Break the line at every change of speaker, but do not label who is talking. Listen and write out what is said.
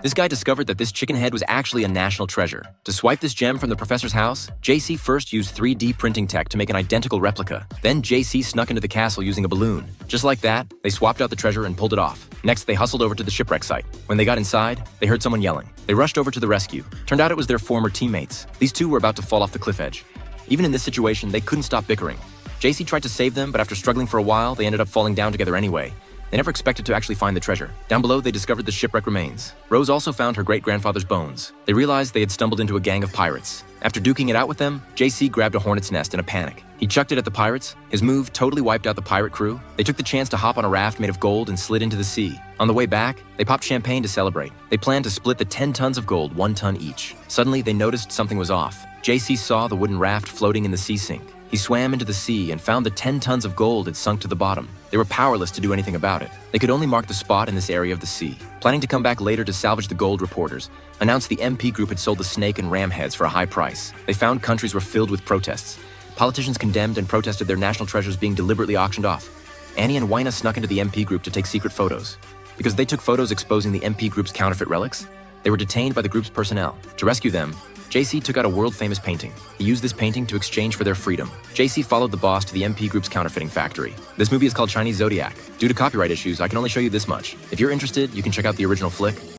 This guy discovered that this chicken head was actually a national treasure. To swipe this gem from the professor's house, JC first used 3D printing tech to make an identical replica. Then JC snuck into the castle using a balloon. Just like that, they swapped out the treasure and pulled it off. Next, they hustled over to the shipwreck site. When they got inside, they heard someone yelling. They rushed over to the rescue. Turned out it was their former teammates. These two were about to fall off the cliff edge. Even in this situation, they couldn't stop bickering. JC tried to save them, but after struggling for a while, they ended up falling down together anyway. They never expected to actually find the treasure. Down below, they discovered the shipwreck remains. Rose also found her great-grandfather's bones. They realized they had stumbled into a gang of pirates. After duking it out with them, JC grabbed a hornet's nest in a panic. He chucked it at the pirates. His move totally wiped out the pirate crew. They took the chance to hop on a raft made of gold and slid into the sea. On the way back, they popped champagne to celebrate. They planned to split the 10 tons of gold, 1 ton each. Suddenly, they noticed something was off. JC saw the wooden raft floating in the sea sink. He swam into the sea and found the 10 tons of gold had sunk to the bottom. They were powerless to do anything about it. They could only mark the spot in this area of the sea. Planning to come back later to salvage the gold, reporters announced the MP group had sold the snake and ram heads for a high price. They found countries were filled with protests. Politicians condemned and protested their national treasures being deliberately auctioned off. Annie and Wyna snuck into the MP group to take secret photos. Because they took photos exposing the MP group's counterfeit relics, they were detained by the group's personnel. To rescue them, JC took out a world-famous painting. He used this painting to exchange for their freedom. JC followed the boss to the MP Group's counterfeiting factory. This movie is called Chinese Zodiac. Due to copyright issues, I can only show you this much. If you're interested, you can check out the original flick.